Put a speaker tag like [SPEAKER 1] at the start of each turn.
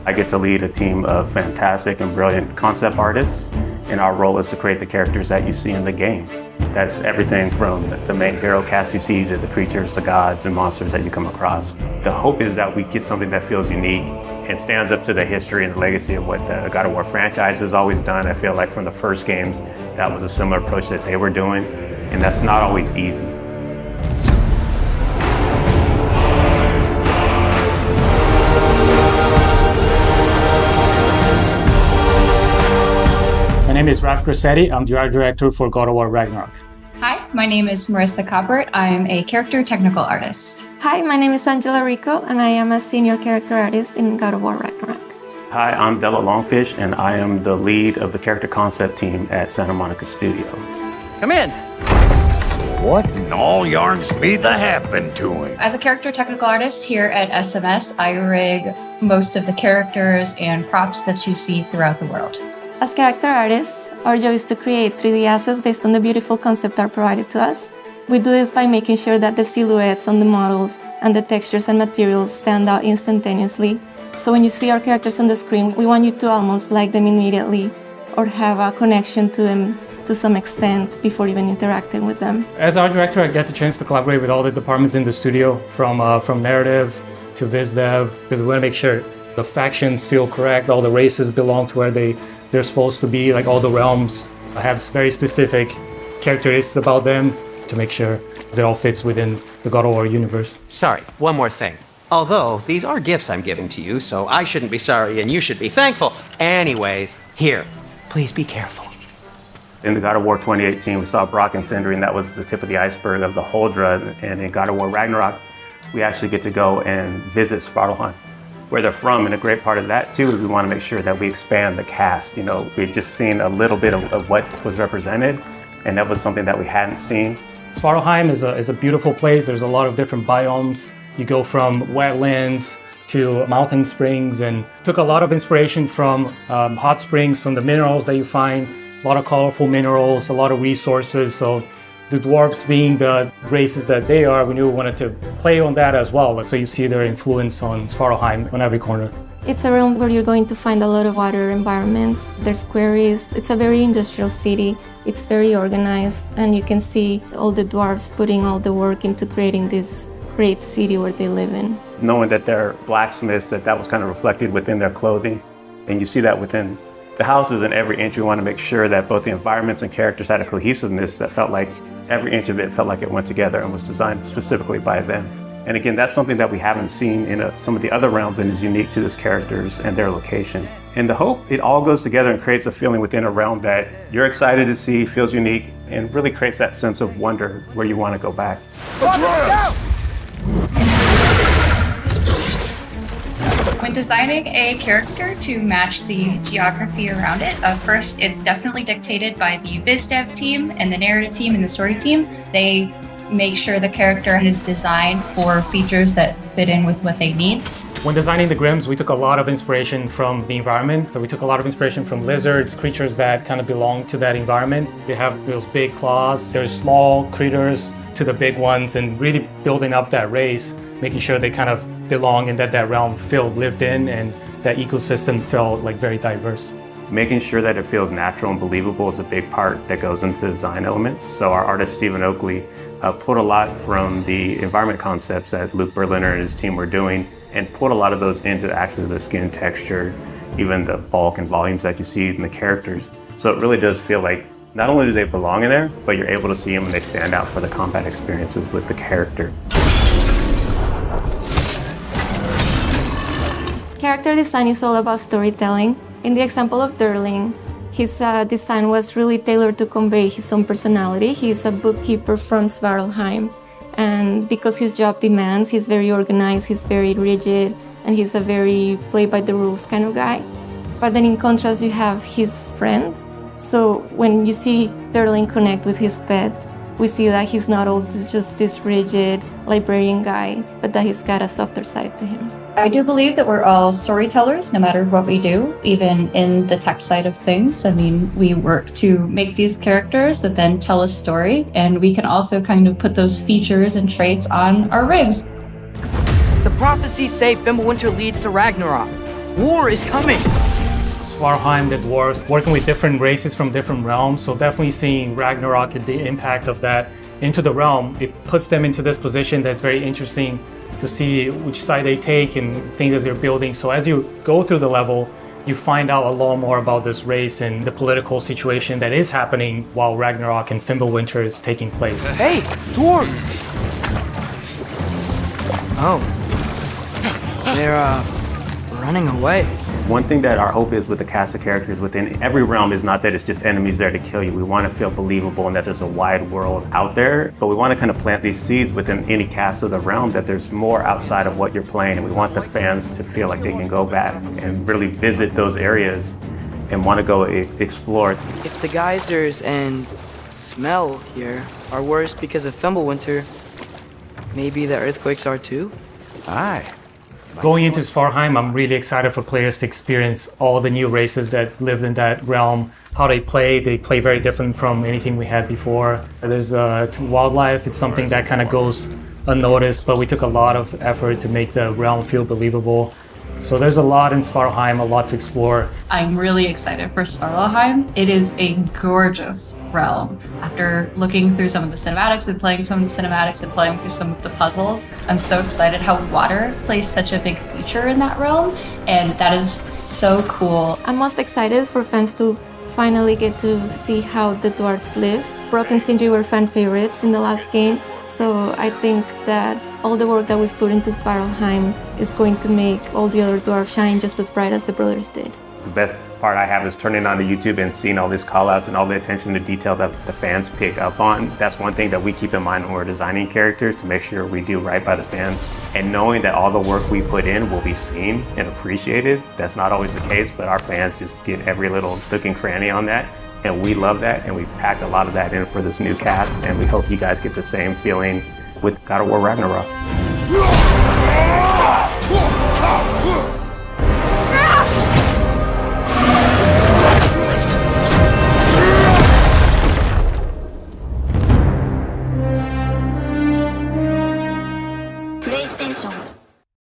[SPEAKER 1] I get to lead a team of fantastic and brilliant concept artists, and our role is to create the characters that you see in the game. That's everything from the main hero cast you see to the creatures, the gods, and monsters that you come across. The hope is that we get something that feels unique and stands up to the history and the legacy of what the God of War franchise has always done. I feel like from the first games, that was a similar approach that they were doing, and that's not always easy.
[SPEAKER 2] My name is Raf Grassetti. I'm the art director for God of War Ragnarök.
[SPEAKER 3] Hi, my name is Marissa Coppert. I am a character technical artist.
[SPEAKER 4] Hi, my name is Angela Rico, and I am a senior character artist in God of War Ragnarök.
[SPEAKER 1] Hi, I'm Della Longfish, and I am the lead of the character concept team at Santa Monica Studio.
[SPEAKER 5] Come in.
[SPEAKER 6] What in all yarns be the happened to him?
[SPEAKER 3] As a character technical artist here at SMS, I rig most of the characters and props that you see throughout the world.
[SPEAKER 4] As character artists, our job is to create 3D assets based on the beautiful concept art provided to us. We do this by making sure that the silhouettes on the models and the textures and materials stand out instantaneously. So when you see our characters on the screen, we want you to almost like them immediately or have a connection to them to some extent before even interacting with them.
[SPEAKER 2] As art director, I get the chance to collaborate with all the departments in the studio, from narrative to viz dev, because we want to make sure the factions feel correct, all the races belong to where they're supposed to be, like all the realms have very specific characteristics about them to make sure it all fits within the God of War universe.
[SPEAKER 5] Sorry, one more thing. Although these are gifts I'm giving to you, so I shouldn't be sorry and you should be thankful. Anyways, here, please be careful.
[SPEAKER 1] In the God of War 2018, we saw Brock and Sindri, and that was the tip of the iceberg of the Huldra. And in God of War Ragnarok, we actually get to go and visit Svartalfheim, where they're from, and a great part of that too is we want to make sure that we expand the cast. You know, we've just seen a little bit of what was represented, and that was something that we hadn't seen.
[SPEAKER 2] Svartalfheim is a beautiful place. There's a lot of different biomes. You go from wetlands to mountain springs, and took a lot of inspiration from hot springs, from the minerals that you find, a lot of colorful minerals, a lot of resources. So the dwarves being the races that they are, we knew we wanted to play on that as well. So you see their influence on Svartalfheim on every corner.
[SPEAKER 4] It's a realm where you're going to find a lot of other environments. There's quarries. It's a very industrial city. It's very organized, and you can see all the dwarves putting all the work into creating this great city where they live in.
[SPEAKER 1] Knowing that they're blacksmiths, that was kind of reflected within their clothing, and you see that within the houses and every inch. We want to make sure that both the environments and characters had a cohesiveness that felt like every inch of it felt like it went together and was designed specifically by them. And again, that's something that we haven't seen in some of the other realms and is unique to these characters and their location. And the hope, it all goes together and creates a feeling within a realm that you're excited to see, feels unique, and really creates that sense of wonder where you want to go back.
[SPEAKER 3] When designing a character to match the geography around it, first it's definitely dictated by the viz dev team and the narrative team and the story team. They make sure the character is designed for features that fit in with what they need.
[SPEAKER 2] When designing the Grims, we took a lot of inspiration from the environment. So we took a lot of inspiration from lizards, creatures that kind of belong to that environment. They have those big claws. There's small critters to the big ones, and really building up that race, making sure they kind of belong and that realm felt lived in and that ecosystem felt like very diverse.
[SPEAKER 1] Making sure that it feels natural and believable is a big part that goes into the design elements. So our artist, Stephen Oakley, pulled a lot from the environment concepts that Luke Berliner and his team were doing and pulled a lot of those into actually the skin texture, even the bulk and volumes that you see in the characters. So it really does feel like not only do they belong in there, but you're able to see them and they stand out for the combat experiences with the character.
[SPEAKER 4] Character design is all about storytelling. In the example of Durling, his design was really tailored to convey his own personality. He's a bookkeeper from Svartalfheim, and because his job demands, he's very organized, he's very rigid, and he's a very play-by-the-rules kind of guy. But then in contrast, you have his friend. So when you see Durling connect with his pet, we see that he's not all just this rigid librarian guy, but that he's got a softer side to him.
[SPEAKER 3] I do believe that we're all storytellers, no matter what we do, even in the tech side of things. I mean, we work to make these characters that then tell a story, and we can also kind of put those features and traits on our rigs.
[SPEAKER 7] The prophecies say Fimbulwinter leads to Ragnarok. War is coming.
[SPEAKER 2] Svartheim, the dwarves, working with different races from different realms, so definitely seeing Ragnarok and the impact of that into the realm, it puts them into this position that's very interesting to see which side they take and things that they're building. So as you go through the level, you find out a lot more about this race and the political situation that is happening while Ragnarok and Fimbulwinter is taking place.
[SPEAKER 7] Hey, dwarves! Oh. They're, running away.
[SPEAKER 1] One thing that our hope is with the cast of characters within every realm is not that it's just enemies there to kill you. We want to feel believable and that there's a wide world out there, but we want to kind of plant these seeds within any cast of the realm that there's more outside of what you're playing, and we want the fans to feel like they can go back and really visit those areas and want to go explore.
[SPEAKER 7] If the geysers and smell here are worse because of Fimbulwinter, maybe the earthquakes are too?
[SPEAKER 6] Aye.
[SPEAKER 2] Going into Svartheim, I'm really excited for players to experience all the new races that lived in that realm, how they play very different from anything we had before. There's wildlife, it's something that kind of goes unnoticed, but we took a lot of effort to make the realm feel believable. So there's a lot in Svartheim, a lot to explore.
[SPEAKER 3] I'm really excited for Svartalheim. It is a gorgeous realm. After looking through some of the cinematics and playing some of the cinematics and playing through some of the puzzles, I'm so excited how water plays such a big feature in that realm, and that is so cool.
[SPEAKER 4] I'm most excited for fans to finally get to see how the dwarves live. Brock and Sindri were fan favorites in the last game, so I think that all the work that we've put into Svartalheim is going to make all the other dwarves shine just as bright as the brothers did.
[SPEAKER 1] The best part I have is turning on the YouTube and seeing all these call-outs and all the attention to detail that the fans pick up on. That's one thing that we keep in mind when we're designing characters, to make sure we do right by the fans. And knowing that all the work we put in will be seen and appreciated, that's not always the case, but our fans just get every little nook and cranny on that. And we love that, and we packed a lot of that in for this new cast, and we hope you guys get the same feeling with God of War Ragnarok.